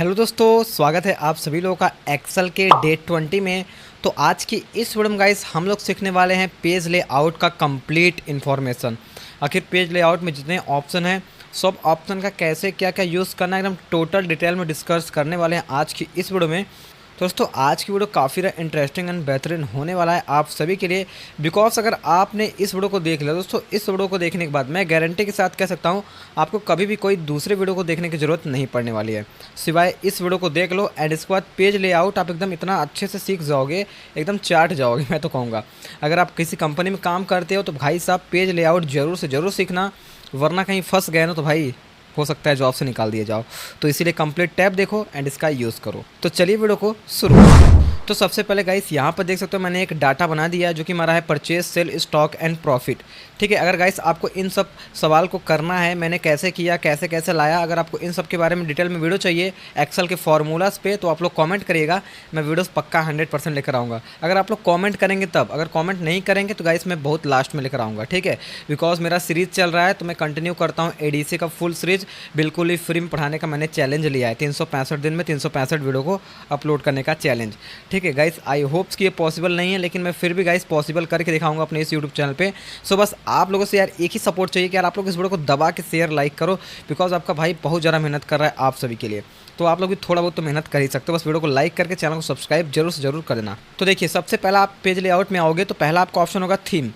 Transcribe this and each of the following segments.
Hello दोस्तों, स्वागत है आप सभी लोगों का एक्सेल के डे 20 में। तो आज की इस वीडियो में गाइस हम लोग सीखने वाले हैं पेज लेआउट का कंप्लीट इन्फॉर्मेशन। आखिर पेज लेआउट में जितने ऑप्शन हैं सब ऑप्शन का कैसे क्या क्या यूज़ करना है एकदम टोटल डिटेल में डिस्कस करने वाले हैं आज की इस वीडियो में। तो दोस्तों आज की वीडियो काफ़ी इंटरेस्टिंग एंड बेहतरीन होने वाला है आप सभी के लिए, बिकॉज अगर आपने इस वीडियो को देख लिया दोस्तों, इस वीडियो को देखने के बाद मैं गारंटी के साथ कह सकता हूँ आपको कभी भी कोई दूसरे वीडियो को देखने की ज़रूरत नहीं पड़ने वाली है। सिवाय इस वीडियो को देख लो एंड इसके बाद पेज लेआउट आप एकदम इतना अच्छे से सीख जाओगे, एकदम चाट जाओगे मैं तो कहूँगा। अगर आप किसी कंपनी में काम करते हो तो भाई साहब पेज लेआउट ज़रूर से ज़रूर सीखना, वरना कहीं फंस गए ना तो भाई हो सकता है जॉब से निकाल दिया जाओ। तो इसीलिए कंप्लीट टैब देखो एंड इसका यूज़ करो। तो चलिए वीडियो को शुरू करते हैं। तो सबसे पहले गाइस यहाँ पर देख सकते हो मैंने एक डाटा बना दिया है जो कि हमारा है purchase sale stock and profit. ठीक है, अगर गाइस आपको इन सब सवाल को करना है मैंने कैसे किया कैसे कैसे लाया, अगर आपको इन सब के बारे में डिटेल में वीडियो चाहिए एक्सेल के फॉर्मूलाज पे तो आप लोग कमेंट करिएगा, मैं वीडियोस पक्का 100% लेकर आऊँगा। अगर आप लोग कमेंट करेंगे तब, अगर कमेंट नहीं करेंगे तो गाइस मैं बहुत लास्ट में लेकर आऊँगा। ठीक है, बिकॉज मेरा सीरीज़ चल रहा है तो मैं कंटिन्यू करता हूँ एडीसी का फुल सीरीज बिल्कुल ही फ्री में पढ़ाने का मैंने चैलेंज लिया है। 365 दिन में 365 वीडियो को अपलोड करने का चैलेंज। ठीक है गाइस, आई होप्स कि ये पॉसिबल नहीं है लेकिन मैं फिर भी गाइस पॉसिबल करके दिखाऊंगा अपने इस यूट्यूब चैनल पे। सो बस आप लोगों से यार एक ही सपोर्ट चाहिए कि यार आप लोग इस वीडियो को दबा के शेयर लाइक करो, बिकॉज आपका भाई बहुत ज़्यादा मेहनत कर रहा है आप सभी के लिए। तो आप लोग भी थोड़ा बहुत तो मेहनत कर ही सकते हो, बस वीडियो को लाइक करके चैनल को सब्सक्राइब जरूर से जरूर कर देना। तो देखिए सबसे पहला आप पेज लेआउट में आओगे तो पहला आपका ऑप्शन होगा थीम।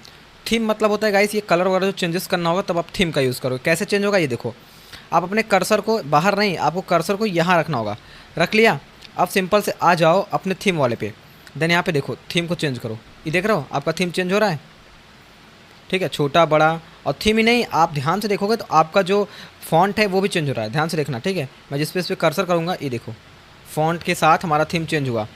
थीम मतलब होता है गाइस ये कलर वगैरह जो चेंजेस करना होगा तब आप थीम का यूज़ करोगे। कैसे चेंज होगा ये देखो, आप अपने कर्सर को बाहर नहीं, आपको कर्सर को यहाँ रखना होगा। रख लिया, आप सिंपल से आ जाओ अपने थीम वाले पे, देन यहाँ पे देखो थीम को चेंज करो। ये देख रहे हो आपका थीम चेंज हो रहा है। ठीक है, छोटा बड़ा, और थीम ही नहीं आप ध्यान से देखोगे तो आपका जो फॉन्ट है वो भी चेंज हो रहा है, ध्यान से देखना। ठीक है, मैं जिस पे इस पर कर्सर करूँगा ये देखो फॉन्ट के साथ हमारा थीम चेंज हुआ।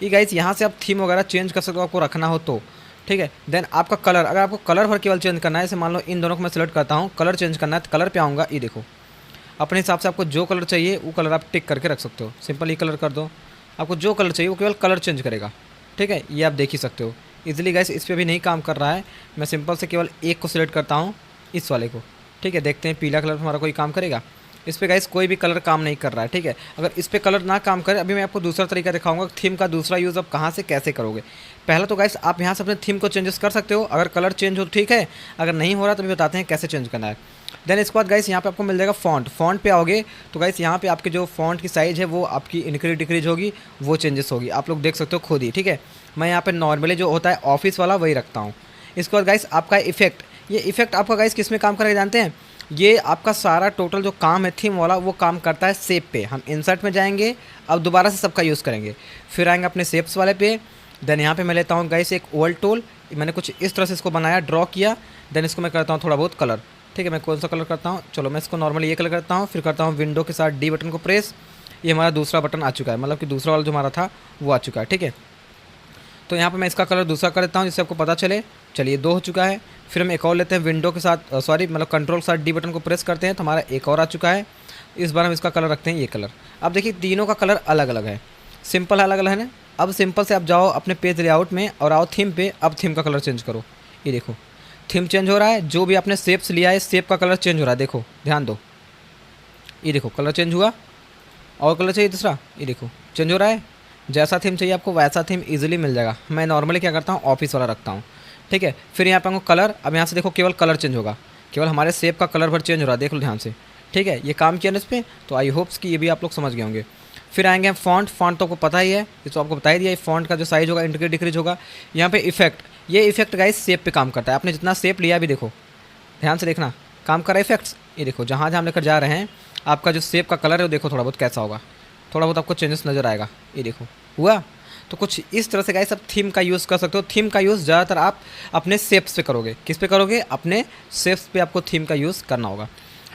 ये गाइस यहाँ से आप थीम वगैरह चेंज कर सकते हो आपको रखना हो तो। ठीक है, देन आपका कलर, अगर आपको कलर भर केवल चेंज करना है, जैसे मान लो इन दोनों को मैं सिलेक्ट करता हूँ, कलर चेंज करना है तो कलर पे आऊँगा। ये देखो अपने हिसाब से आपको जो कलर चाहिए वो कलर आप टिक करके रख सकते हो। सिंपल ये कलर कर दो, आपको जो कलर चाहिए वो केवल कलर चेंज करेगा। ठीक है, ये आप देख ही सकते हो इजीली। गाइस इस पर भी नहीं काम कर रहा है, मैं सिंपल से केवल एक को सिलेक्ट करता हूँ, इस वाले को। ठीक है, देखते हैं पीला कलर हमारा कोई काम करेगा। इस पर गाइस कोई भी कलर काम नहीं कर रहा है। ठीक है, अगर इस पर कलर ना काम करे, अभी मैं आपको दूसरा तरीका दिखाऊंगा थीम का दूसरा यूज़ आप कहाँ से कैसे करोगे। पहला तो गाइस आप यहाँ से अपने थीम को चेंजेस कर सकते हो, अगर कलर चेंज हो ठीक है, अगर नहीं हो रहा तो भी बताते हैं कैसे चेंज करना है। देन इसके बाद गाइस यहाँ पे आपको मिल जाएगा फ़ॉन्ट। फ़ॉन्ट पे आओगे तो गाइस यहाँ पे आपके जो फ़ॉन्ट की साइज़ है वो आपकी इंक्रीज डिक्रीज होगी, वो चेंजेस होगी, आप लोग देख सकते हो खुद ही। ठीक है, मैं यहाँ पे नॉर्मली जो होता है ऑफिस वाला वही रखता हूँ। इसके बाद गाइस आपका इफेक्ट, ये इफेक्ट आपका गाइस किस में काम करेगा जानते हैं? ये आपका सारा टोटल जो काम है थीम वाला वो काम करता है शेप पे। हम इंसर्ट में जाएंगे, अब दोबारा से सबका यूज़ करेंगे, फिर आएंगे अपने शेप्स वाले पे। देन यहाँ पे मैं लेता हूँ गाइस एक ओवल टूल, मैंने कुछ इस तरह से इसको बनाया, ड्रॉ किया। देन इसको मैं करता हूँ थोड़ा बहुत कलर। ठीक है, मैं कौन सा कलर करता हूँ, चलो मैं इसको नॉर्मली ये कलर करता हूँ, फिर करता हूँ विंडो के साथ डी बटन को प्रेस। ये हमारा दूसरा बटन आ चुका है, मतलब कि दूसरा वाला जो हमारा था वो आ चुका है। ठीक है, तो यहाँ पे मैं इसका कलर दूसरा कर देता हूँ जिससे आपको पता चले। चलिए 2 हो चुका है, फिर हम एक और लेते हैं विंडो के साथ, सॉरी मतलब कंट्रोल के साथ डी बटन को प्रेस करते हैं तो हमारा एक और आ चुका है। इस बार हम इसका कलर रखते हैं ये कलर। अब देखिए तीनों का कलर अलग अलग है, सिंपल अलग अलग है ना। अब सिंपल से आप जाओ अपने पेज लेआउट में और आओ थीम पे, अब थीम का कलर चेंज करो। ये देखो थीम चेंज हो रहा है, जो भी आपने शेप्स लिया है शेप का कलर चेंज हो रहा है, देखो ध्यान दो। ये देखो कलर चेंज हुआ, और कलर चाहिए दूसरा, ये देखो चेंज हो रहा है। जैसा थीम चाहिए आपको वैसा थीम इजीली मिल जाएगा। मैं नॉर्मली क्या करता हूँ ऑफिस वाला रखता हूँ। ठीक है, फिर यहाँ पे आपको कलर, अब यहाँ से देखो केवल कलर चेंज होगा, केवल हमारे शेप का कलर भर चेंज हो रहा है, देख लो ध्यान से। ठीक है, ये काम किया ना इस पर, तो आई होप्स कि ये भी आप लोग समझ गए होंगे। फिर आएंगे हम फॉन्ट। फॉन्ट तो आपको पता ही है, ये तो आपको बता ही दिया, ये फॉन्ट का जो साइज़ होगा इंक्रीज डिक्रीज होगा। यहाँ पे इफेक्ट, ये इफेक्ट गाइस शेप पे काम करता है, आपने जितना शेप लिया अभी देखो ध्यान से देखना काम कर रहा है इफेक्ट्स। ये देखो जहाँ जहाँ हम लेकर जा रहे हैं आपका जो शेप का कलर है वो देखो थोड़ा बहुत कैसा होगा, थोड़ा बहुत आपको चेंजेस नज़र आएगा। ये देखो हुआ, तो कुछ इस तरह से गाइस आप थीम का यूज़ कर सकते हो। थीम का यूज़ ज़्यादातर आप अपने शेप्स पे करोगे। किस पे करोगे? अपने शेप्स पे आपको थीम का यूज़ करना होगा।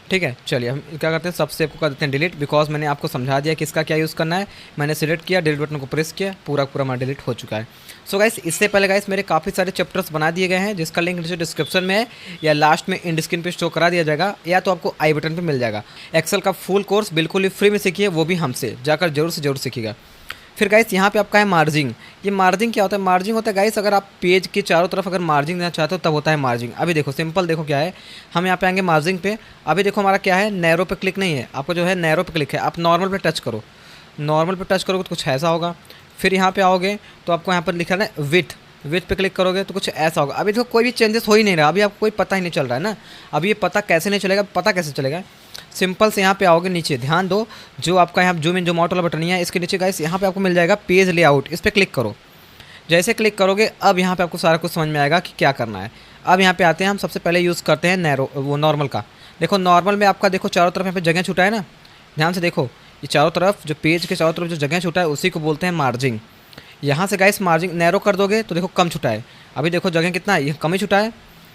ठीक है, चलिए हम क्या करते हैं सब शेप को कर देते हैं डिलीट, बिकॉज मैंने आपको समझा दिया कि इसका क्या यूज़ करना है। मैंने सिलेक्ट किया, डिलीट बटन को प्रेस किया, पूरा हमारा डिलीट हो चुका है। सो गाइस इससे पहले गाइस मेरे काफ़ी सारे चैप्टर्स बना दिए गए हैं जिसका लिंक नीचे डिस्क्रिप्शन में है या लास्ट में इंड स्क्रीन पे शो करा दिया जाएगा, या तो आपको आई बटन पे मिल जाएगा। एक्सेल का फुल कोर्स बिल्कुल ही फ्री में सीखिए, वो भी हमसे जाकर जरूर से जरूर सीखिएगा। फिर गाइस यहाँ पे आपका है मार्जिंग। ये मार्जिंग क्या होता है? मार्जिंग होता है गाइस अगर आप पेज के चारों तरफ अगर मार्जिंग देना चाहते हो तब होता है मार्जिंग। अभी देखो सिंपल देखो क्या है, हम यहाँ पे आएंगे मार्जिंग पे। अभी देखो हमारा क्या है, नैरो पे क्लिक नहीं है, आपको जो है नैरो पे क्लिक है, आप नॉर्मल पे टच करो। नॉर्मल पे टच करोगे तो कुछ ऐसा होगा। फिर यहाँ पे आओगे तो आपको यहाँ पर लिखा है विथ, विथ पे क्लिक करोगे तो कुछ ऐसा होगा। अभी देखो कोई भी चेंजेस हो ही नहीं रहा, अभी आपको कोई पता ही नहीं चल रहा है ना। अभी ये पता कैसे नहीं चलेगा, पता कैसे चलेगा? सिंपल से यहाँ पे आओगे नीचे, ध्यान दो जो आपका यहाँ जूम इन जूम आउट वाला बटन है इसके नीचे गाइस यहाँ पे आपको मिल जाएगा पेज लेआउट, इस पर क्लिक करो। जैसे क्लिक करोगे अब यहाँ पे आपको सारा कुछ समझ में आएगा कि क्या करना है। अब यहाँ पे आते हैं, हम सबसे पहले यूज़ करते हैं नैरो वो नॉर्मल का। देखो नॉर्मल में आपका देखो चारों तरफ यहाँ पे जगह छूटा है ना, ध्यान से देखो ये चारों तरफ जो पेज के चारों तरफ जो जगह छूटा है उसी को बोलते हैं मार्जिंग। यहाँ से गाइस मार्जिंग नैरो कर दोगे तो देखो कम छुटा है, अभी देखो जगह कितना है, ये कम ही छुटा है।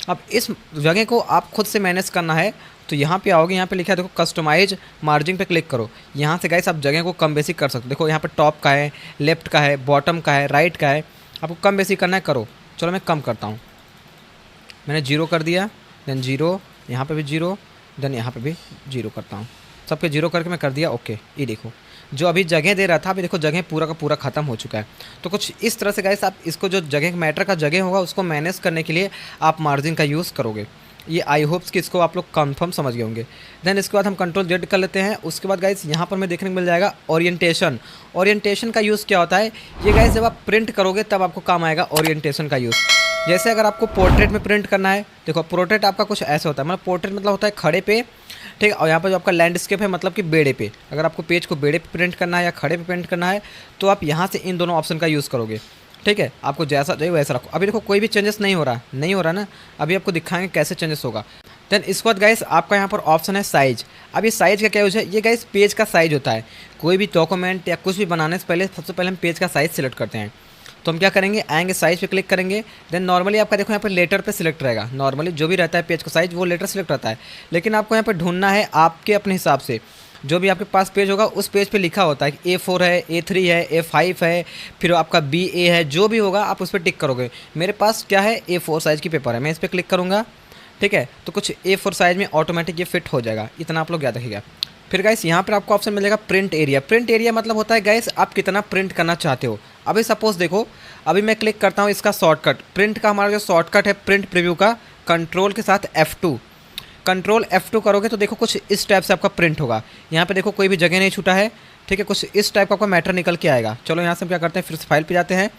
अब इस जगह को आप खुद से मैनेज करना है तो यहाँ पे आओगे, यहाँ पे लिखा है देखो कस्टमाइज मार्जिंग पे क्लिक करो। यहाँ से गाइस आप जगह को कम बेसी कर सकते हो। देखो यहाँ पे टॉप का है, लेफ्ट का है, बॉटम का है, राइट का है, आपको कम बेसी करना है करो। चलो मैं कम करता हूँ, मैंने 0 कर दिया, देन 0, यहाँ पे भी 0, देन यहाँ पे भी 0 करता हूँ। सबके 0 करके मैं कर दिया ओके। ये देखो जो अभी जगह दे रहा था अभी देखो जगह पूरा का पूरा ख़त्म हो चुका है। तो कुछ इस तरह से गाइस आप इसको जो जगह मैटर का जगह होगा उसको मैनेज करने के लिए आप मार्जिन का यूज़ करोगे। ये आई होप्स कि इसको आप लोग कंफर्म समझ गए होंगे। देन इसके बाद हम कंट्रोल जेड कर लेते हैं। उसके बाद गाइस यहाँ पर मैं देखने को मिल जाएगा ओरिएंटेशन। ओरिएंटेशन का यूज़ क्या होता है, ये गाइस जब आप प्रिंट करोगे तब आपको काम आएगा ओरिएंटेशन का यूज़। जैसे अगर आपको पोर्ट्रेट में प्रिंट करना है, देखो पोर्ट्रेट आपका कुछ ऐसा होता है, मतलब पोर्ट्रेट मतलब होता है खड़े पे, ठीक है। और यहाँ पर जो आपका लैंडस्केप है मतलब कि बेड़े पे, अगर आपको पेज को बेड़े पे प्रिंट करना है या खड़े पे प्रिंट करना है तो आप यहाँ से इन दोनों ऑप्शन का यूज़ करोगे, ठीक है। आपको जैसा चाहिए वैसा रखो। अभी देखो कोई भी चेंजेस नहीं हो रहा ना, अभी आपको दिखाएंगे कैसे चेंजेस होगा। देन इसके बाद गाइस आपका यहाँ पर ऑप्शन है साइज। अब ये साइज़ का क्या यूज़ है, ये गाइस पेज का साइज़ होता है। कोई भी डॉक्यूमेंट या कुछ भी बनाने से पहले सबसे पहले हम पेज का साइज़ सिलेक्ट करते हैं। तो हम क्या करेंगे, आएंगे साइज़ पे क्लिक करेंगे। देन नॉर्मली आपका देखो यहाँ पर लेटर पे सिलेक्ट रहेगा, नॉर्मली जो भी रहता है पेज का साइज़ वो लेटर सिलेक्ट रहता है। लेकिन आपको यहाँ पर ढूंढना है आपके अपने हिसाब से, जो भी आपके पास पेज होगा उस पेज पे लिखा होता है कि A4 है, A3 है, A5 है, फिर आपका BA है, जो भी होगा आप उस पर टिक करोगे। मेरे पास क्या है A4 साइज़ की पेपर है, मैं इस पर क्लिक करूँगा, ठीक है। तो कुछ A4 साइज़ में ऑटोमेटिक ये फिट हो जाएगा, इतना आप लोग याद रखिएगा। फिर गाइस यहाँ पर आपको ऑप्शन मिल जाएगा प्रिंट एरिया। प्रिंट एरिया मतलब होता है गाइस आप कितना प्रिंट करना चाहते हो। अभी सपोज़ देखो, अभी मैं क्लिक करता हूँ इसका शॉर्टकट, प्रिंट का हमारा जो शॉर्टकट है प्रिंट प्रीव्यू का, कंट्रोल के साथ F2, कंट्रोल F2 करोगे तो देखो कुछ इस टाइप से आपका प्रिंट होगा। यहाँ पे देखो कोई भी जगह नहीं छूटा है, ठीक है। कुछ इस टाइप का आपका मैटर निकल के आएगा। चलो यहाँ से हम क्या करते हैं, फिर से फाइल पे जाते हैं,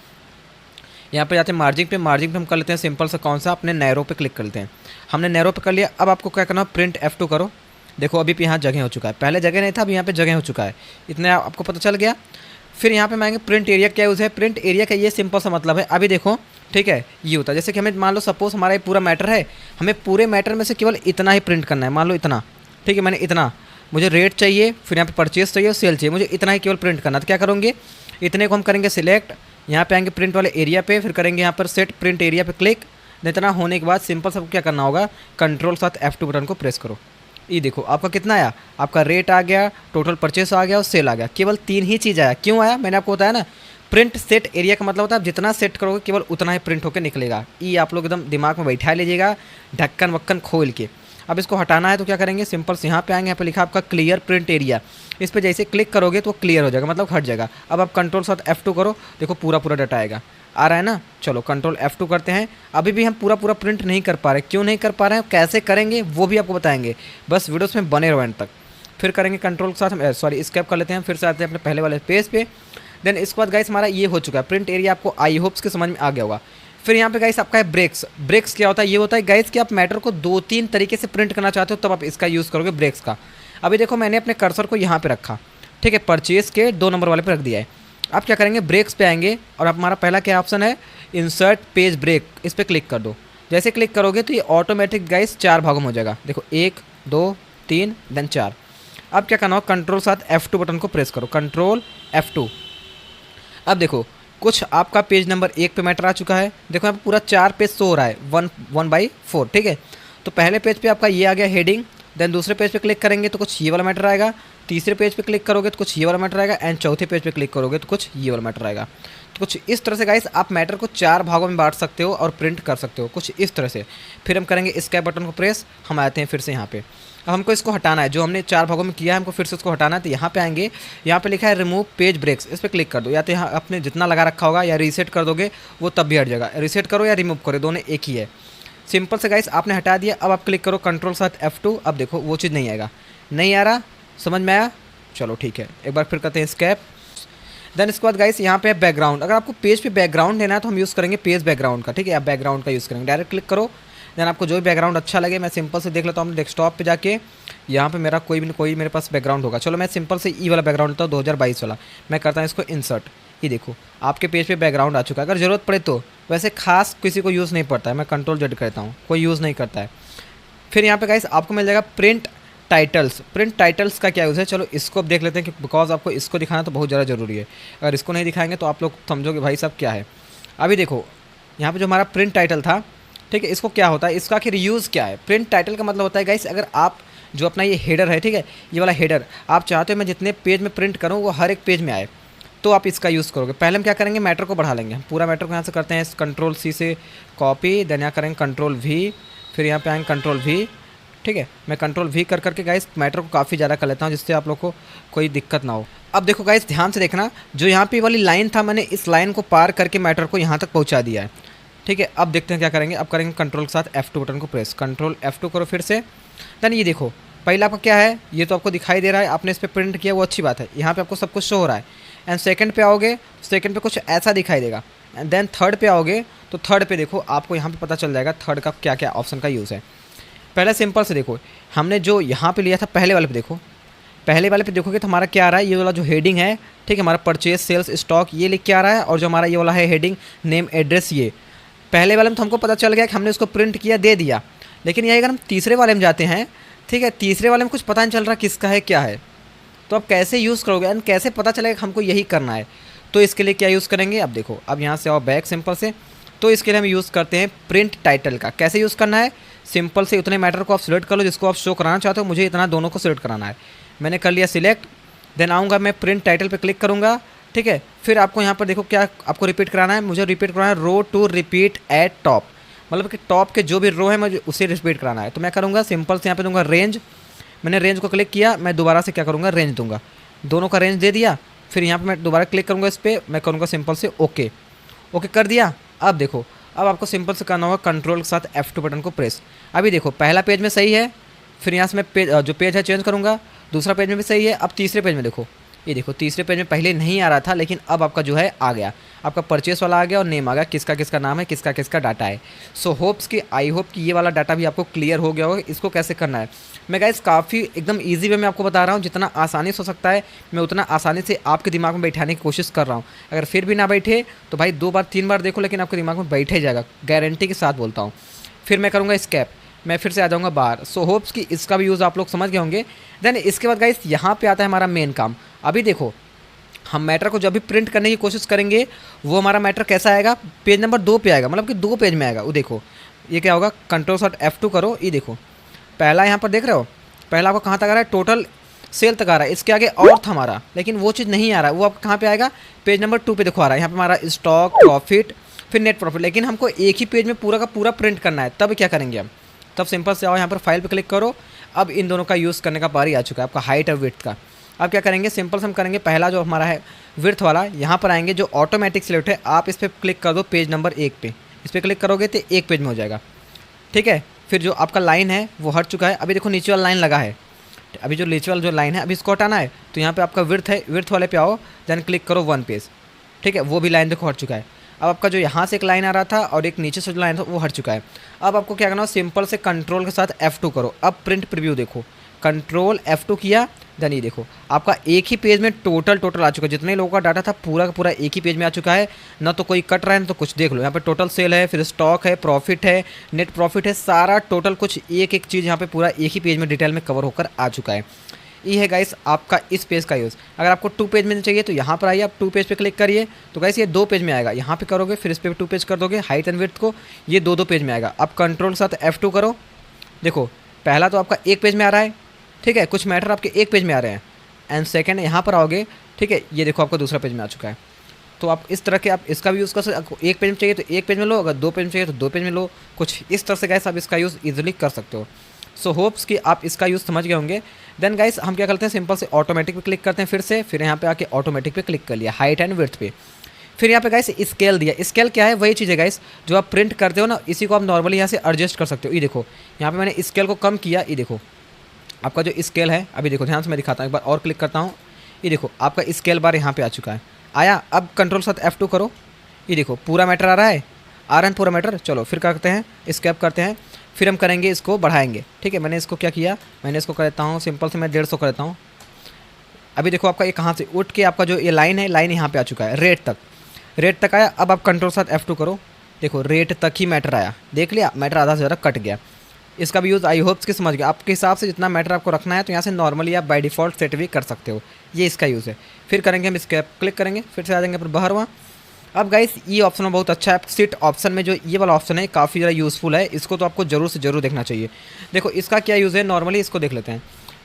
यहाँ पे जाते हैं मार्जिंग पे हम कर लेते हैं सिंपल सा कौन सा, अपने नैरो पे क्लिक कर लेते हैं। हमने नैरो पे कर लिया। अब आपको क्या करना है, प्रिंट F2 करो। देखो अभी यहाँ जगह हो चुका है, पहले जगह नहीं था अभी यहाँ पे जगह हो चुका है, इतना आपको पता चल गया। फिर यहाँ पे मांगेंगे प्रिंट एरिया क्या यूज़ है। प्रिंट एरिया का ये सिंपल सा मतलब है, अभी देखो ठीक है, ये होता है जैसे कि हमें मान लो सपोज हमारा ये पूरा मैटर है, हमें पूरे मैटर में से केवल इतना ही प्रिंट करना है, मान लो इतना, ठीक है। मैंने इतना, मुझे रेट चाहिए, फिर यहाँ पे परचेस चाहिए और सेल चाहिए, मुझे इतना ही केवल प्रिंट करना। तो क्या करोगे, इतने को हम करेंगे सिलेक्ट, यहाँ पे आएंगे प्रिंट वाले एरिया पे, फिर करेंगे यहाँ पर सेट प्रिंट एरिया पे क्लिक। इतना होने के बाद सिंपल सबको क्या करना होगा, कंट्रोल साथ F2 बटन को प्रेस करो। ये देखो आपका कितना आया, आपका रेट आ गया, टोटल परचेस आ गया और सेल आ गया। केवल 3 ही चीज़ आया। क्यों आया, मैंने आपको बताया ना, प्रिंट सेट एरिया का मतलब होता है आप जितना सेट करोगे केवल उतना ही प्रिंट होकर निकलेगा। ये आप लोग एकदम दिमाग में बैठा लीजिएगा, ढक्कन वक्कन खोल के। अब इसको हटाना है तो क्या करेंगे, सिंपल से यहाँ पे आएंगे, यहाँ पे लिखा आपका क्लियर प्रिंट एरिया, इस पर जैसे क्लिक करोगे तो क्लियर हो जाएगा, मतलब हट जाएगा। अब आप कंट्रोल साथ F2 करो, देखो पूरा पूरा डाटा आएगा, आ रहा है ना। चलो कंट्रोल F2 करते हैं। अभी भी हम पूरा पूरा प्रिंट नहीं कर पा रहे, क्यों नहीं कर पा रहे हैं, कैसे करेंगे वो भी आपको बताएंगे, बस वीडियोस में बने रहो एंड तक। फिर करेंगे कंट्रोल के साथ हम स्केप कर लेते हैं, फिर से आते हैं अपने पहले वाले पेज पे। देन इसके बाद गाइस हमारा ये हो चुका है प्रिंट एरिया, आपको आई होप्स के समझ में आ गया होगा। फिर यहाँ पे गाइस आपका है ब्रेक्स। ब्रेक्स क्या होता है, ये होता है गाइस कि आप मैटर को 2-3 तरीके से प्रिंट करना चाहते हो तब आप इसका यूज़ करोगे ब्रेक्स का। अभी देखो मैंने अपने कर्सर को यहाँ पे रखा, ठीक है, परचेज के 2 नंबर वाले पे रख दिया है। आप क्या करेंगे, ब्रेक्स पे आएंगे और हमारा पहला क्या ऑप्शन है, इंसर्ट पेज ब्रेक, इस पर क्लिक कर दो। जैसे क्लिक करोगे तो ये ऑटोमेटिक गाइस 4 भागों में हो जाएगा। देखो 1 2 3 देन 4। अब क्या करना हो, कंट्रोल साथ F2 बटन को प्रेस करो, कंट्रोल F2। अब देखो कुछ आपका पेज नंबर 1 पे मैटर आ चुका है। देखो यहाँ पे पूरा 4 पेज शो हो रहा है, 1/4, ठीक है। तो पहले पेज पे आपका ये आ गया हेडिंग, देन दूसरे पेज पे क्लिक करेंगे तो कुछ ये वाला मैटर आएगा, तीसरे पेज पे क्लिक करोगे तो कुछ ये वाला मैटर आएगा, एंड चौथे पेज पे क्लिक करोगे तो कुछ ये वाला मैटर आएगा। तो कुछ इस तरह से गाइस आप मैटर को 4 भागों में बांट सकते हो और प्रिंट कर सकते हो, कुछ इस तरह से। फिर हम करेंगे स्केप बटन को प्रेस, हम आते हैं फिर से यहाँ पे। अब हमको इसको हटाना है, जो हमने 4 भागों में किया है हमको फिर से उसको हटाना है। तो यहाँ पे आएंगे, यहाँ पे लिखा है रिमूव पेज ब्रेक्स, इस पर क्लिक कर दो। या तो यहाँ अपने जितना लगा रखा होगा या रीसेट कर दोगे वो तब भी हट जाएगा, रीसेट करो या रिमूव करो, दोनों एक ही है। सिंपल से गाइस आपने हटा दिया। अब आप क्लिक करो कंट्रोल साथ F2। अब देखो वो चीज़ नहीं आएगा, नहीं आ रहा, समझ में आया, चलो ठीक है। एक बार फिर करते हैं स्केप, देन इसके बाद गाइस यहाँ पे है बैकग्राउंड। अगर आपको पेज पे बैकग्राउंड लेना है तो हम यूज़ करेंगे पेज बैकग्राउंड का, ठीक है। आप बैकग्राउंड का यूज़ करेंगे, डायरेक्ट क्लिक करो। देन आपको जो भी बैकग्राउंड अच्छा लगे, मैं सिंपल से देख लेता हूँ डेस्कटॉप पे जाके, यहाँ पे मेरा कोई मेरे पास बैकग्राउंड होगा। चलो मैं सिंपल से ई वाला बैकग्राउंड लेता हूँ 2022 वाला। मैं करता हूँ इसको इंसर्ट। ये देखो आपके पेज पे बैकग्राउंड आ चुका है। अगर ज़रूरत पड़े तो, वैसे खास किसी को यूज़ नहीं पड़ता है, मैं कंट्रोल जेड करता हूँ, कोई यूज़ नहीं करता है। फिर यहाँ पे गाइस आपको मिल जाएगा प्रिंट टाइटल्स। प्रिंट टाइटल्स का क्या यूज़ है, चलो इसको अब देख लेते हैं कि बिकॉज आपको इसको दिखाना तो बहुत ज़्यादा ज़रूरी है। अगर इसको नहीं दिखाएंगे तो आप लोग समझोगे भाई साहब क्या है। अभी देखो यहाँ पे जो हमारा प्रिंट टाइटल था, ठीक है, इसको क्या होता है, इसका आखिर यूज़ क्या है। प्रिंट टाइटल का मतलब होता है गाइस, अगर आप जो अपना ये हेडर है, ठीक है, ये वाला हेडर आप चाहते हो मैं जितने पेज में प्रिंट करूँ वो हर एक पेज में आए, तो आप इसका यूज़ करोगे। पहले हम क्या करेंगे, मैटर को बढ़ा लेंगे। हम पूरा मैटर को यहाँ से करते हैं कंट्रोल सी से कॉपी, देन यहाँ करेंगे कंट्रोल वी, फिर यहाँ पे आएंगे कंट्रोल वी, ठीक है। मैं कंट्रोल वी कर करके गाइस मैटर को काफ़ी ज़्यादा कर लेता हूँ, जिससे आप लोग को कोई दिक्कत ना हो। अब देखो गाइस ध्यान से देखना, जो यहाँ पे वाली लाइन था, मैंने इस लाइन को पार करके मैटर को यहाँ तक पहुँचा दिया है, ठीक है। अब देखते हैं क्या करेंगे। अब करेंगे कंट्रोल के साथ F2 बटन को प्रेस, कंट्रोल F2 करो फिर से। देन ये देखो पहला आपका क्या है, ये तो आपको दिखाई दे रहा है, आपने इस पर प्रिंट किया वो अच्छी बात है, यहाँ पे आपको सब कुछ शो हो रहा है। एंड सेकंड पे आओगे, सेकंड पे कुछ ऐसा दिखाई देगा। एंड देन थर्ड पे आओगे तो थर्ड पे देखो आपको यहाँ पे पता चल जाएगा थर्ड का क्या क्या ऑप्शन का यूज़ है। पहले सिंपल से देखो, हमने जो यहाँ पे लिया था पहले वाले पे देखो, पहले वाले पे देखोगे तो हमारा क्या आ रहा है, ये वाला जो हेडिंग है, ठीक है, हमारा परचेज सेल्स स्टॉक ये लिख के आ रहा है। और जो हमारा ये वाला है हेडिंग नेम एड्रेस, ये पहले वाले में तो हमको पता चल गया कि हमने उसको प्रिंट किया दे दिया। लेकिन ये अगर हम तीसरे वाले में जाते हैं, ठीक है, तीसरे वाले में कुछ पता नहीं चल रहा किसका है क्या है, तो आप कैसे यूज़ करोगे एंड कैसे पता चलेगा कि हमको यही करना है। तो इसके लिए क्या यूज़ करेंगे, अब देखो, अब यहाँ से आओ बैक सिंपल से। तो इसके लिए हम यूज़ करते हैं प्रिंट टाइटल का। कैसे यूज़ करना है, सिंपल से उतने मैटर को आप सिलेक्ट कर लो जिसको आप शो कराना चाहते हो। मुझे इतना दोनों को सिलेक्ट कराना है, मैंने कर लिया सिलेक्ट। देन आऊँगा मैं प्रिंट टाइटल पे क्लिक करूँगा, ठीक है। फिर आपको यहाँ पर देखो क्या आपको रिपीट कराना है, मुझे रिपीट कराना है रो टू रिपीट एट टॉप, मतलब कि टॉप के जो भी रो है मुझे उसे रिपीट कराना है। तो मैं करूँगा सिंपल से यहाँ पे दूंगा रेंज। मैंने रेंज को क्लिक किया, मैं दोबारा से क्या करूँगा रेंज दूंगा, दोनों का रेंज दे दिया। फिर यहाँ पे मैं दोबारा क्लिक करूँगा इस पर, मैं करूँगा सिंपल से ओके, ओके कर दिया। अब देखो, अब आपको सिंपल से करना होगा कंट्रोल के साथ F2 बटन को प्रेस। अभी देखो पहला पेज में सही है, फिर यहाँ से मैं पेज जो पेज है चेंज करूँगा, दूसरा पेज में भी सही है। अब तीसरे पेज में देखो, ये देखो तीसरे पेज में पहले नहीं आ रहा था, लेकिन अब आपका जो है आ गया, आपका परचेस वाला आ गया और नेम आ गया, किसका किसका नाम है, किसका किसका डाटा है। सो होप्स कि आई होप कि ये वाला डाटा भी आपको क्लियर हो गया होगा। इसको कैसे करना है मैं गाइस काफ़ी एकदम ईजी वे में आपको बता रहा हूँ, जितना आसानी से हो सकता है मैं उतना आसानी से आपके दिमाग में बैठाने की कोशिश कर रहा हूँ। अगर फिर भी ना बैठे तो भाई 2 बार 3 बार देखो, लेकिन आपके दिमाग में बैठे जाएगा, गारंटी के साथ बोलता हूँ। फिर मैं करूँगा स्कैप, मैं फिर से आ जाऊँगा बाहर। सो होप्स कि इसका भी यूज़ आप लोग समझ गए होंगे। देन इसके बाद गाइस यहाँ पे आता है हमारा मेन काम। अभी देखो हम मैटर को जब भी प्रिंट करने की कोशिश करेंगे, वो हमारा मैटर कैसा आएगा, पेज नंबर 2 पे आएगा, मतलब कि 2 पेज में आएगा। वो देखो ये क्या होगा, कंट्रोल शॉट F2 करो, ये देखो पहला यहाँ पर देख रहे हो, पहला आपको कहाँ तक आ रहा है, टोटल सेल तक आ रहा है। इसके आगे और था हमारा, लेकिन वो चीज़ नहीं आ रहा है, वो आपको कहाँ पे आएगा, पेज नंबर 2 पे देखो आ रहा है। यहाँ पे हमारा स्टॉक, प्रॉफिट, फिर नेट प्रॉफिट। लेकिन हमको एक ही पेज में पूरा का पूरा प्रिंट करना है, तब क्या करेंगे हम, तब सिंपल से आओ यहाँ पर फाइल पे क्लिक करो। अब इन दोनों का यूज़ करने का बारी आ चुका है, आपका हाइट और विड्थ का। अब क्या करेंगे, सिंपल से हम करेंगे पहला जो हमारा है विड्थ वाला, यहाँ पर आएंगे जो ऑटोमेटिक सिलेक्ट है, आप इस पर क्लिक कर दो पेज नंबर 1 पे। इस पर क्लिक करोगे तो एक पेज में हो जाएगा, ठीक है। फिर जो आपका लाइन है वो हट चुका है। अभी देखो नीचे वाला लाइन लगा है, अभी जो नीचे वाला जो लाइन है अभी इसको हटाना है। तो यहाँ पे आपका विड्थ है, विड्थ वाले पे आओ, देन क्लिक करो 1 पेज, ठीक है। वो भी लाइन देखो हट चुका है। अब आपका जो यहाँ से एक लाइन आ रहा था और एक नीचे से जो लाइन था वो हट चुका है। अब आपको क्या करना है, सिंपल से कंट्रोल के साथ F2 करो। अब प्रिंट प्रीव्यू देखो, कंट्रोल F2 किया, देन ये देखो आपका एक ही पेज में टोटल आ चुका है। जितने लोगों का डाटा था पूरा का पूरा एक ही पेज में आ चुका है, ना तो कोई कट रहा है ना तो कुछ। देख लो यहाँ पे टोटल सेल है, फिर स्टॉक है, प्रॉफिट है, नेट प्रॉफिट है, सारा टोटल कुछ एक एक चीज़ यहाँ पे पूरा एक ही पेज में डिटेल में कवर होकर आ चुका है। ये है गाइस आपका इस पेज का यूज़। अगर आपको 2 पेज में चाहिए तो यहाँ पर आइए, आप 2 पेज पे क्लिक करिए तो गाइस ये 2 पेज में आएगा। यहाँ पे करोगे फिर इस पर 2 पेज कर दोगे, हाइट एंड विड्थ को, ये 2 पेज में आएगा। अब कंट्रोल के साथ F2 करो, देखो पहला तो आपका एक पेज में आ रहा है, ठीक है, कुछ मैटर आपके एक पेज में आ रहे हैं। एंड सेकंड यहाँ पर आओगे, ठीक है, ये देखो आपका दूसरा पेज में आ चुका है। तो आप इस तरह के आप इसका भी यूज़ कर सकते। आपको एक पेज में चाहिए तो एक पेज में लो, अगर 2 पेज में चाहिए तो 2 पेज में लो। कुछ इस तरह से गाइस आप इसका यूज़ ईजिली कर सकते हो। सो होप्स कि आप इसका यूज़ समझ गए होंगे। देन गाइस हम क्या करते हैं, सिंपल से ऑटोमेटिक पे क्लिक करते हैं फिर से, फिर यहाँ पे आके ऑटोमेटिक पे क्लिक कर लिया, हाइट एंड विड्थ पे। फिर यहाँ पे गाइस स्केल दिया। स्केल क्या है, वही चीज़ है गाइस जो आप प्रिंट करते हो ना, इसी को आप नॉर्मली यहाँ से एडजस्ट कर सकते हो। ये देखो यहाँ पे मैंने स्केल को कम किया, ये देखो आपका जो स्केल है, अभी देखो ध्यान से मैं दिखाता हूँ, एक बार और क्लिक करता हूँ, ये देखो आपका स्केल बार यहाँ पे आ चुका है, आया। अब कंट्रोल साथ F2 करो, ये देखो पूरा मैटर आ रहा है, पूरा मैटर। चलो फिर करते हैं, स्केप करते हैं, फिर हम करेंगे इसको बढ़ाएंगे। ठीक है, मैंने इसको क्या किया, मैंने इसको कर देता हूँ सिंपल से, मैं 150 कर देता हूँ। अभी देखो आपका ये कहाँ से उठ के आपका जो ये लाइन है, लाइन यहाँ पे आ चुका है, रेट तक आया। अब आप कंट्रोल साथ F2 करो, देखो रेट तक ही मैटर आया, देख लिया, मैटर आधा से ज़्यादा कट गया। इसका भी यूज़ आई होप्स कि समझ गए। आपके हिसाब से जितना मैटर आपको रखना है तो यहाँ से नॉर्मली आप बाय डिफ़ॉल्ट सेट भी कर सकते हो, ये इसका यूज़ है। फिर करेंगे हम स्केप, क्लिक करेंगे, फिर से आ जाएंगे पर बाहर वहाँ। अब गाइस ये ऑप्शन बहुत अच्छा है, सीट ऑप्शन में जो ये वाला ऑप्शन है काफ़ी ज़्यादा यूज़फुल है, इसको तो आपको जरूर से जरूर देखना चाहिए। देखो इसका क्या यूज़ है, नॉर्मली इसको देख लेते हैं।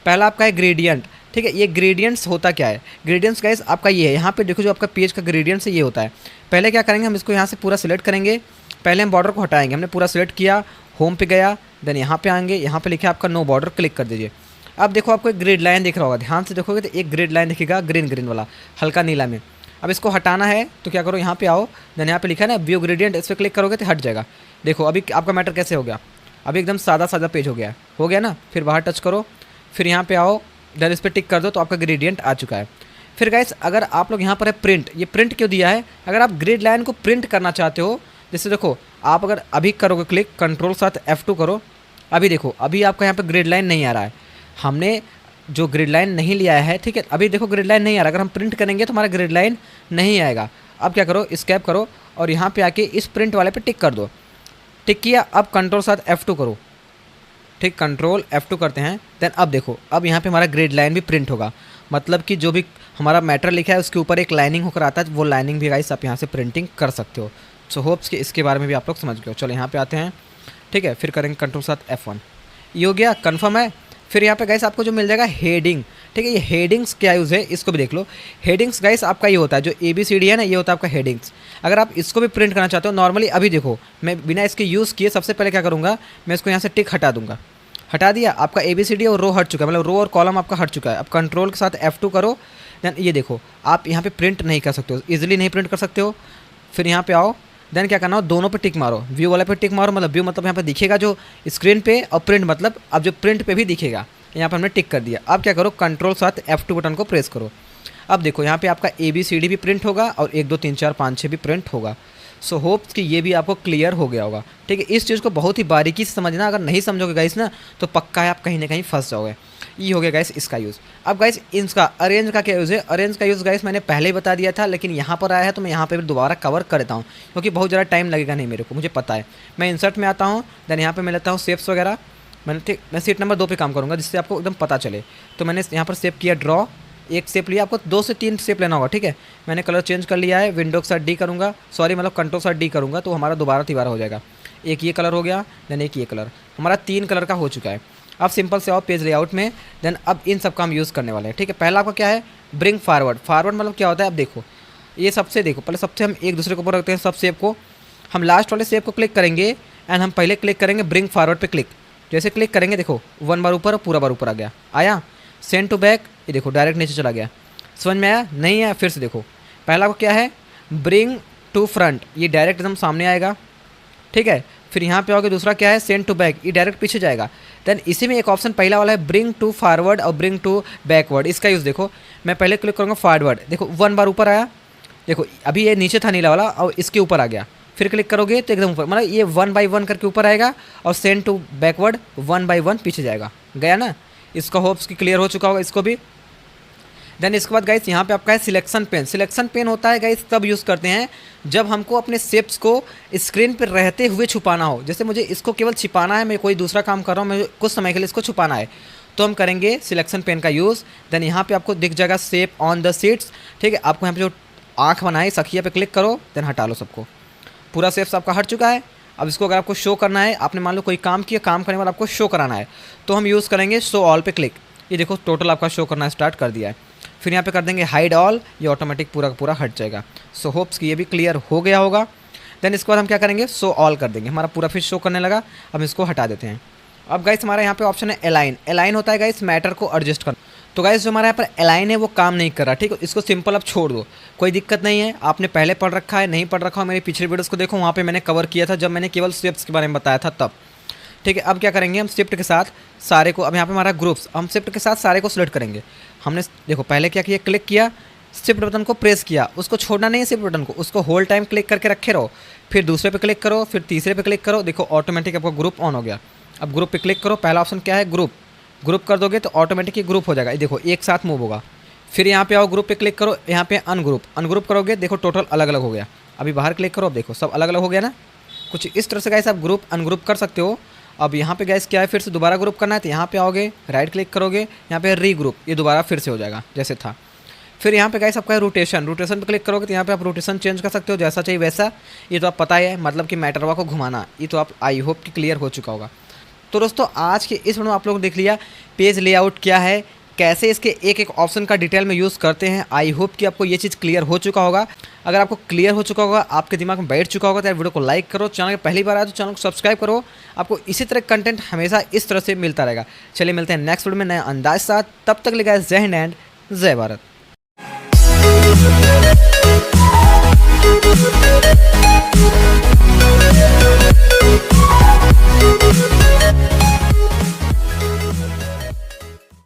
पहला आपका है ग्रेडियंट। ठीक है, ये ग्रेडियंट्स होता क्या है, ग्रेडियंट्स गाइस आपका ये है, यहाँ पे देखो जो आपका पेज का ग्रेडियंट्स है ये होता है। पहले क्या करेंगे, हम इसको यहाँ से पूरा सिलेक्ट करेंगे, पहले हम बॉर्डर को हटाएंगे। हमने पूरा सिलेक्ट किया, होम पे गया, देन यहाँ पे आएंगे, यहाँ पे लिखा है आपका नो बॉर्डर, क्लिक कर दीजिए। अब देखो आपको एक ग्रिड लाइन दिख रहा होगा, ध्यान से देखोगे तो एक ग्रिड लाइन दिखेगा ग्रीन वाला, हल्का नीला में। अब इसको हटाना है तो क्या करो, यहाँ पे आओ, देन यहाँ पे लिखा है ना व्यू ग्रेडियंट, इस पर क्लिक करोगे तो हट जाएगा। देखो अभी आपका मैटर कैसे हो गया, अभी एकदम सादा पेज हो गया ना। फिर बाहर टच करो, फिर यहाँ पे आओ, देन इस पर टिक कर दो तो आपका ग्रेडियंट आ चुका है। फिर गाइस अगर आप लोग यहाँ पर है प्रिंट, ये प्रिंट क्यों दिया है, अगर आप ग्रिड लाइन को प्रिंट करना चाहते हो, जैसे देखो आप अगर अभी करोगे क्लिक, कंट्रोल साथ F2 करो, अभी देखो अभी आपका यहाँ पे ग्रिड लाइन नहीं आ रहा है, हमने जो ग्रिड लाइन नहीं लिया है। ठीक है, अभी देखो ग्रिड लाइन नहीं आ रहा, अगर हम प्रिंट करेंगे तो हमारा ग्रिड लाइन नहीं आएगा। अब क्या करो, स्केप करो और यहाँ पे आके इस प्रिंट वाले पे टिक कर दो, टिक किया। अब कंट्रोल साथ F2 करो, ठीक, कंट्रोल F2 करते हैं, देन अब देखो अब यहाँ पे हमारा ग्रिड लाइन भी प्रिंट होगा, मतलब कि जो भी हमारा मैटर लिखा है उसके ऊपर एक लाइनिंग होकर आता है, वो लाइनिंग भी गाइस आप यहाँ से प्रिंटिंग कर सकते हो। सो होप्स कि इसके बारे में भी आप लोग समझ गए हो। चलो यहाँ पे आते हैं, ठीक है, फिर करेंगे कंट्रोल साथ F1, ये हो गया, कन्फर्म है। फिर यहाँ पे गाइस आपको जो मिल जाएगा हेडिंग। ठीक है, ये हेडिंग्स क्या यूज़ है इसको भी देख लो। हेडिंग्स गाइस आपका ये होता है, जो ABCD है ना, ये होता है आपका हेडिंग्स। अगर आप इसको भी प्रिंट करना चाहते हो नॉर्मली, अभी देखो मैं बिना इसके यूज़ किए सबसे पहले क्या करूँगा, मैं इसको यहाँ से टिक हटा दूँगा, हटा दिया, आपका ABCD और रो हट चुका है, मतलब रो और कॉलम आपका हट चुका है। अब कंट्रोल के साथ F2 करो, देन ये देखो आप यहाँ पे प्रिंट नहीं कर सकते हो, इजीली नहीं प्रिंट कर सकते हो। फिर यहाँ पे आओ, देन क्या करना हो, दोनों पे टिक मारो, व्यू वाले पे टिक मारो, मतलब व्यू मतलब यहाँ पे दिखेगा जो स्क्रीन पे, और प्रिंट मतलब अब जो प्रिंट पे भी दिखेगा। यहाँ पर हमने टिक कर दिया। अब क्या करो, कंट्रोल साथ F2 बटन को प्रेस करो। अब देखो यहाँ पे आपका ABCD भी प्रिंट होगा और 1 2 3 4 5 6 भी प्रिंट होगा। सो होप्स कि ये भी आपको क्लियर हो गया होगा। ठीक है, इस चीज़ को बहुत ही बारीकी से समझना, अगर नहीं समझोगे गाइस ना तो पक्का है आप कहीं ना कहीं फंस जाओगे। ये हो गया गाइस इसका यूज़। अब गाइस इसका अरेंज का क्या यूज़ है, अरेंज का यूज़ गाइस मैंने पहले ही बता दिया था, लेकिन यहाँ पर आया है तो मैं यहाँ पर दोबारा कवर कर देता हूँ, क्योंकि बहुत ज़्यादा टाइम लगेगा नहीं मेरे को, मुझे पता है। मैं इंसर्ट में आता हूँ, देन यहाँ पर मैं लेता हूँ शेप्स वगैरह। मैं सीट नंबर 2 पे काम करूँगा जिससे आपको एकदम पता चले। तो मैंने यहाँ पर शेप किया ड्रॉ, एक शेप लिया, आपको 2 से 3 शेप लेना होगा। ठीक है, मैंने कलर चेंज कर लिया है, विंडो के साथ D करूँगा, सॉरी मतलब कंट्रोल साथ D करूँगा तो हमारा दोबारा हो जाएगा। एक ये कलर हो गया, देन एक ये कलर, हमारा 3 कलर का हो चुका है। अब सिंपल से आओ पेज लेआउट में, देन अब इन सब का हम यूज़ करने वाले हैं। ठीक है, पहला आपका क्या है, ब्रिंग फॉरवर्ड। फॉरवर्ड मतलब क्या होता है, अब देखो ये सबसे, देखो पहले सबसे हम एक दूसरे के ऊपर रखते हैं, सब शेप को हम लास्ट वाले शेप को क्लिक करेंगे, एंड हम पहले क्लिक करेंगे ब्रिंग फॉरवर्ड पे क्लिक। जैसे क्लिक करेंगे देखो 1 बार ऊपर और पूरा बार ऊपर आ गया, आया। सेंड टू बैक, ये देखो डायरेक्ट नीचे चला गया। समझ में आया, नहीं आया, फिर से देखो। पहला को क्या है, ब्रिंग टू फ्रंट, ये डायरेक्ट एकदम सामने आएगा। ठीक है, फिर यहाँ पे आओगे, दूसरा क्या है, सेंड टू बैक, ये डायरेक्ट पीछे जाएगा। देन इसी में एक ऑप्शन पहला वाला है ब्रिंग टू फॉरवर्ड और ब्रिंग टू बैकवर्ड, इसका यूज़ देखो। मैं पहले क्लिक करूँगा फॉरवर्ड, देखो 1 बार ऊपर आया, देखो अभी ये नीचे था नीला वाला और इसके ऊपर आ गया। फिर क्लिक करोगे तो एकदम ऊपर, मतलब ये 1 बाई 1 करके ऊपर आएगा, और सेंड टू बैकवर्ड 1 बाई 1 पीछे जाएगा। गया ना, इसका होप्स की क्लियर हो चुका होगा इसको भी। देन इसके बाद गाइस यहाँ पे आपका है सिलेक्शन पेन। सिलेक्शन पेन होता है गाइस तब यूज़ करते हैं जब हमको अपने शेप्स को स्क्रीन पर रहते हुए छुपाना हो। जैसे मुझे इसको केवल छिपाना है, मैं कोई दूसरा काम कर रहा हूँ, मैं कुछ समय के लिए इसको छुपाना है, तो हम करेंगे सिलेक्शन पेन का यूज़। देन यहाँ पे आपको दिख जाएगा शेप ऑन द सीट्स। ठीक है, आपको यहाँ पे जो आँख बनाए सखिया पे क्लिक करो, देन हटा लो सबको, पूरा शेप्स आपका हट चुका है। अब इसको अगर आपको शो करना है, आपने मान लो कोई काम किया, काम करने वाला आपको शो कराना है, तो हम यूज़ करेंगे शो ऑल पे क्लिक। ये देखो टोटल आपका शो करना स्टार्ट कर दिया है। फिर यहाँ पे कर देंगे हाइड ऑल, ये ऑटोमेटिक पूरा का पूरा हट जाएगा। सो होप्स कि ये भी क्लियर हो गया होगा। देन इसके बाद हम क्या करेंगे, शो ऑल कर देंगे, हमारा पूरा फिर शो करने लगा। अब इसको हटा देते हैं। अब गाइस हमारा यहाँ पे ऑप्शन है अलाइन। अलाइन होता है गाइस मैटर को एडजस्ट करना। तो गाइस जो हमारा यहाँ पर अलाइन है वो काम नहीं कर रहा, ठीक है, इसको सिंपल आप छोड़ दो, कोई दिक्कत नहीं है। आपने पहले पढ़ रखा है, नहीं पढ़ रखा हो, मेरी पिछले वीडियोस को देखो, वहाँ पे मैंने कवर किया था जब मैंने केवल शेप्स के बारे में बताया था तब। ठीक है, अब क्या करेंगे हम शिफ्ट के साथ सारे को, अब यहाँ पे हमारा ग्रुप्स, हम शिफ्ट के साथ सारे को सिलेक्ट करेंगे। हमने देखो पहले क्या किया, क्लिक किया, शिफ्ट बटन को प्रेस किया, उसको छोड़ना नहीं है शिफ्ट बटन को, उसको होल टाइम क्लिक करके रखे रहो। फिर दूसरे पे क्लिक करो, फिर तीसरे पे क्लिक करो, देखो ऑटोमेटिक आपका ग्रुप ऑन हो गया। अब ग्रुप पे क्लिक करो, पहला ऑप्शन क्या है ग्रुप, ग्रुप कर दोगे तो ऑटोमेटिक ये ग्रुप हो जाएगा, ये देखो एक साथ मूव होगा। फिर यहाँ पे आओ, ग्रुप पे क्लिक करो, यहाँ पे अनग्रुप, अनग्रुप करोगे देखो टोटल अलग अलग हो गया। अभी बाहर क्लिक करो, अब देखो सब अलग अलग हो गया ना। कुछ इस तरह से गाइस आप ग्रुप अनग्रुप कर सकते हो। अब यहाँ पे गाइस क्या है, फिर से दोबारा ग्रुप करना है तो यहाँ पे आओगे, राइट क्लिक करोगे, यहाँ पे रीग्रुप, ये दोबारा फिर से हो जाएगा जैसे था। फिर यहाँ पे गाइस आपका रोटेशन, रोटेशन पे क्लिक करोगे तो यहाँ पे आप रोटेशन चेंज कर सकते हो जैसा चाहिए वैसा। ये तो आप पता ही है, मतलब कि मैटरवा को घुमाना, ये तो आप आई होप कि क्लियर हो चुका होगा। तो दोस्तों आज के इस वीडियो में आप लोगों ने देख लिया पेज लेआउट क्या है, कैसे इसके एक एक ऑप्शन का डिटेल में यूज़ करते हैं। आई होप कि आपको ये चीज़ क्लियर हो चुका होगा। अगर आपको क्लियर हो चुका होगा, आपके दिमाग में बैठ चुका होगा, तो यार वीडियो को लाइक करो, चैनल के पहली बार आए तो चैनल को सब्सक्राइब करो। आपको इसी तरह कंटेंट हमेशा इस तरह से मिलता रहेगा। चलिए मिलते हैं नेक्स्ट वीडियो में नए अंदाज साथ, तब तक ले गाइस जय हिंद एंड जय भारत।